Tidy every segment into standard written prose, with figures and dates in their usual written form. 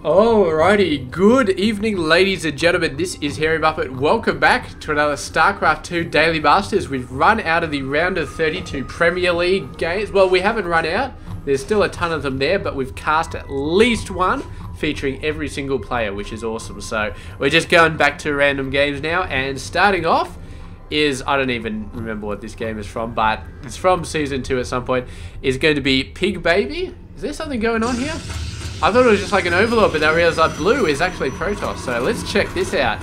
Alrighty, good evening ladies and gentlemen, this is Hairy Muppet. Welcome back to another Starcraft 2 Daily Masters. We've run out of the round of 32 Premier League games. Well, we haven't run out, there's still a ton of them there, but we've cast at least one featuring every single player, which is awesome. So we're just going back to random games now, and starting off is, I don't even remember what this game is from, but it's from Season 2 at some point, is going to be Pigbaby. Is there something going on here? I thought it was just like an overlord, but I realized that blue is actually Protoss. So let's check this out.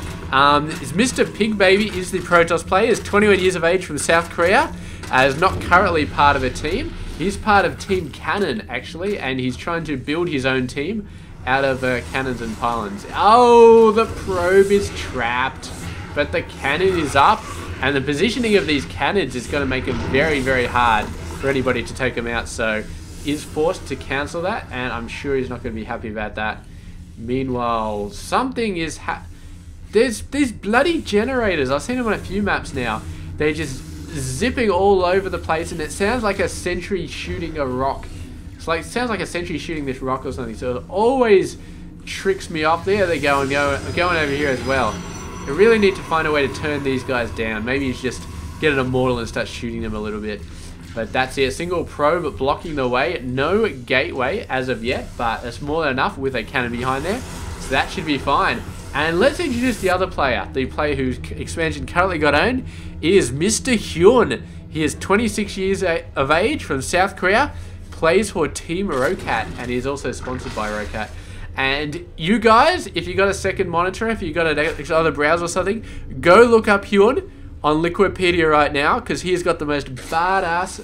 Is Mr. Pigbaby is the Protoss player. He's 21 years of age from South Korea. Is not currently part of a team. He's part of Team Cannon, actually, and he's trying to build his own team out of cannons and pylons. Oh, the probe is trapped, but the cannon is up, and the positioning of these cannons is going to make it very, very hard for anybody to take them out. So is forced to cancel that, and I'm sure he's not going to be happy about that. Meanwhile, something is there's these bloody generators. I've seen them on a few maps now. They're just zipping all over the place, and it sounds like a sentry shooting a rock. It sounds like a sentry shooting this rock or something. So it always tricks me off. There they go, and going over here as well. I really need to find a way to turn these guys down. Maybe you just get an immortal and start shooting them a little bit. But that's it, single probe blocking the way. No gateway as of yet, but that's more than enough with a cannon behind there. So that should be fine. And let's introduce the other player, the player whose expansion currently got owned. It is Mr. HyuN. He is 26 years of age from South Korea, plays for Team Rocat, and he is also sponsored by Rocat. And you guys, if you got a second monitor, if you got an other browser or something, go look up HyuN on Liquipedia right now, because he's got the most badass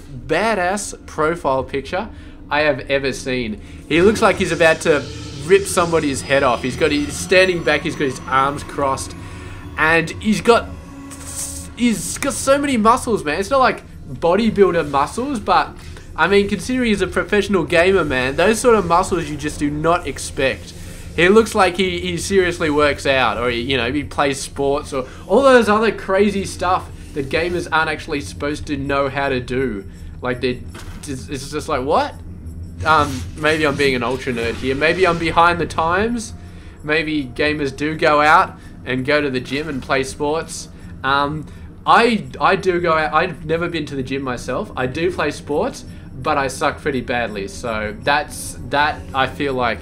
profile picture I have ever seen. He looks like he's about to rip somebody's head off. He's standing back, he's got his arms crossed, and he's got so many muscles, man. It's not like bodybuilder muscles, but I mean, considering he's a professional gamer, man, those sort of muscles you just do not expect. He looks like he seriously works out, or he plays sports, or all those other crazy stuff that gamers aren't actually supposed to know how to do. Like, it's just like, what? Maybe I'm being an ultra nerd here. Maybe I'm behind the times. Maybe gamers do go out and go to the gym and play sports. I do go out. I've never been to the gym myself. I do play sports, but I suck pretty badly. So that I feel like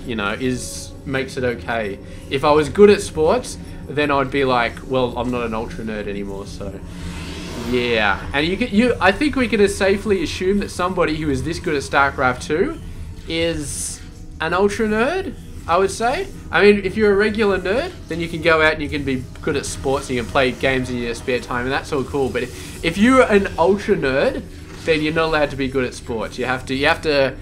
makes it okay. If I was good at sports, then I'd be like, well, I'm not an ultra nerd anymore. So yeah, and I think we can safely assume that somebody who is this good at Starcraft 2 is an ultra nerd, I would say. I mean, if you're a regular nerd, then you can go out and you can be good at sports and you can play games in your spare time, and that's all cool. But if you're an ultra nerd, then you're not allowed to be good at sports. You have to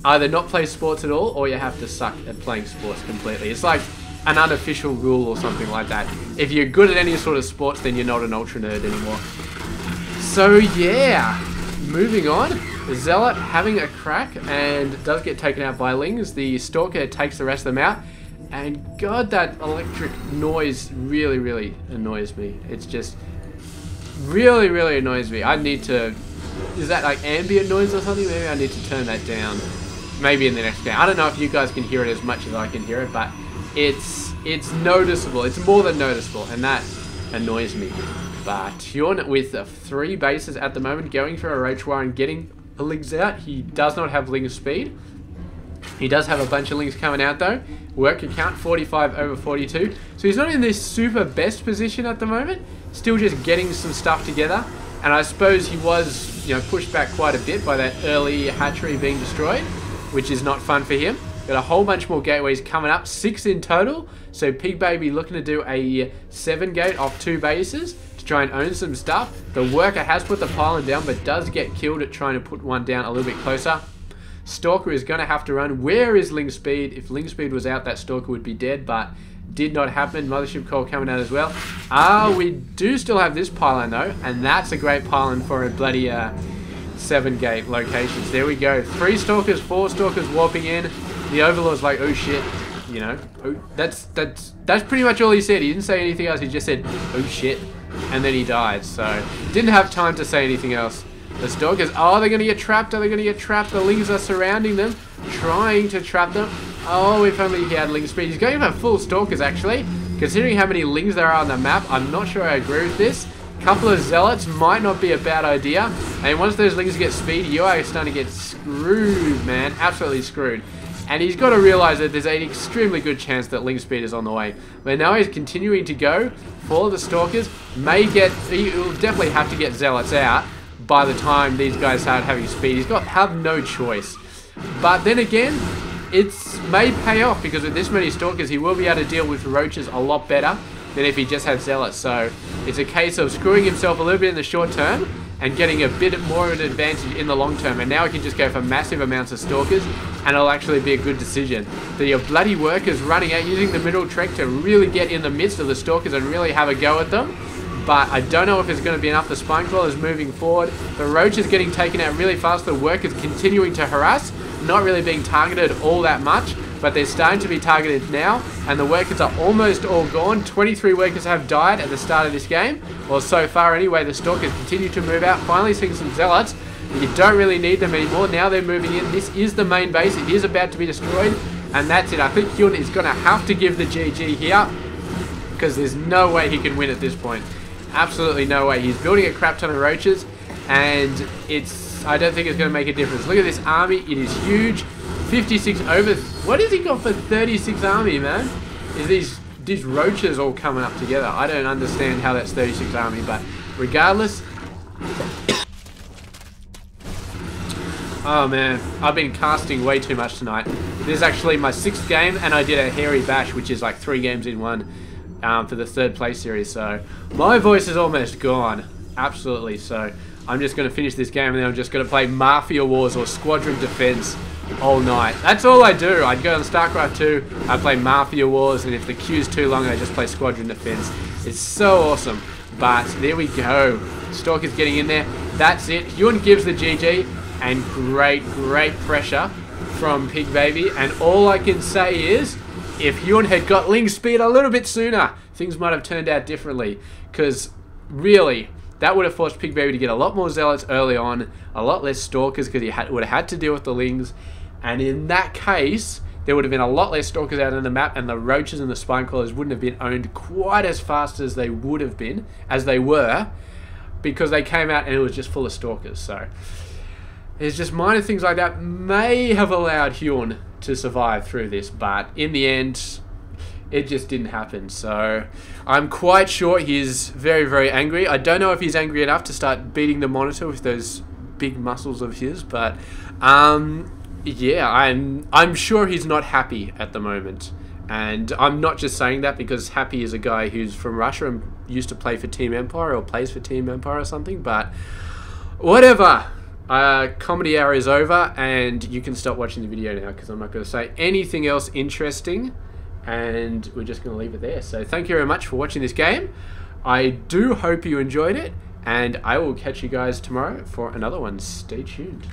either not play sports at all, or you have to suck at playing sports completely. It's like an unofficial rule or something like that. If you're good at any sort of sports, then you're not an ultra nerd anymore. So yeah, moving on. Zealot having a crack and does get taken out by Lings. The Stalker takes the rest of them out. And God, that electric noise really, really annoys me. It's just really, really annoys me. I need to... Is that like ambient noise or something? Maybe I need to turn that down. Maybe in the next game. I don't know if you guys can hear it as much as I can hear it, but it's noticeable. It's more than noticeable, and that annoys me. But HyuN with 3 bases at the moment, going for a Roach War and getting the Lings out. He does not have Ling speed. He does have a bunch of Lings coming out though. Work account 45 over 42. So he's not in this super best position at the moment. Still just getting some stuff together. And I suppose he was, pushed back quite a bit by that early hatchery being destroyed, which is not fun for him. Got a whole bunch more gateways coming up, 6 in total. So Pigbaby looking to do a 7 gate off 2 bases to try and own some stuff. The worker has put the pylon down, but does get killed at trying to put one down a little bit closer. Stalker is going to have to run. Where is Ling speed? If Ling speed was out, that Stalker would be dead, but did not happen. Mothership Call coming out as well. We do still have this pylon though, and that's a great pylon for a bloody 7 gate locations. There we go. 3 Stalkers, 4 Stalkers warping in. The Overlord's like, oh shit, that's pretty much all he said. He didn't say anything else. He just said, oh shit, and then he died. So didn't have time to say anything else. The Stalkers, they're going to get trapped. Are they going to get trapped? The Lings are surrounding them, trying to trap them. Oh, if only he had ling speed. He's going for full stalkers, actually. Considering how many lings there are on the map, I'm not sure I agree with this. Couple of zealots might not be a bad idea. And once those lings get speed, you are starting to get screwed, man. Absolutely screwed. And he's got to realize that there's an extremely good chance that ling speed is on the way. But now he's continuing to go for the stalkers. He'll definitely have to get zealots out by the time these guys start having speed. He's got have no choice. But then again, it's may pay off, because with this many stalkers, he will be able to deal with roaches a lot better than if he just had zealots. So it's a case of screwing himself a little bit in the short term and getting a bit more of an advantage in the long term. And now he can just go for massive amounts of stalkers, and it'll actually be a good decision. The bloody workers running out, using the middle trek to really get in the midst of the stalkers and really have a go at them. But I don't know if it's going to be enough. The spine crawlers moving forward. The roach is getting taken out really fast. The workers continuing to harass, not really being targeted all that much, but they're starting to be targeted now, and the workers are almost all gone. 23 workers have died at the start of this game, or so far anyway. The stalkers continue to move out, finally seeing some zealots. You don't really need them anymore. Now they're moving in. This is the main base. It is about to be destroyed, and that's it. I think HyuN is going to have to give the GG here, because there's no way he can win at this point. Absolutely no way. He's building a crap ton of roaches, and I don't think it's going to make a difference. Look at this army. It is huge. 56 over. What has he got for 36 army, man? Is these roaches all coming up together? I don't understand how that's 36 army, but regardless. Oh man, I've been casting way too much tonight. This is actually my 6th game, and I did a hairy bash, which is like 3 games in one, for the 3rd place series. So my voice is almost gone. Absolutely. So I'm just going to finish this game, and then I'm just going to play Mafia Wars or Squadron Defense all night. That's all I do. I'd go on Starcraft 2, I play Mafia Wars, and if the queue's too long, I just play Squadron Defense. It's so awesome. But there we go. Stalker's getting in there. That's it. HyuN gives the GG, and great pressure from Pigbaby. And all I can say is, if HyuN had got ling speed a little bit sooner, things might have turned out differently. Because really, that would have forced Pigbaby to get a lot more zealots early on, a lot less stalkers, because he would have had to deal with the lings. And in that case, there would have been a lot less stalkers out on the map, and the roaches and the spine crawlers wouldn't have been owned quite as fast as they would have been, as they were, because they came out and it was just full of stalkers. So there's just minor things like that may have allowed HyuN to survive through this, but in the end, it just didn't happen. So I'm quite sure he's very angry. I don't know if he's angry enough to start beating the monitor with those big muscles of his, but yeah, I'm sure he's not happy at the moment. And I'm not just saying that because Happy is a guy who's from Russia and used to play for Team Empire, or plays for Team Empire or something, but whatever. Comedy hour is over, and you can stop watching the video now, because I'm not going to say anything else interesting, and we're just going to leave it there. So thank you very much for watching this game. I do hope you enjoyed it, and I will catch you guys tomorrow for another one. Stay tuned.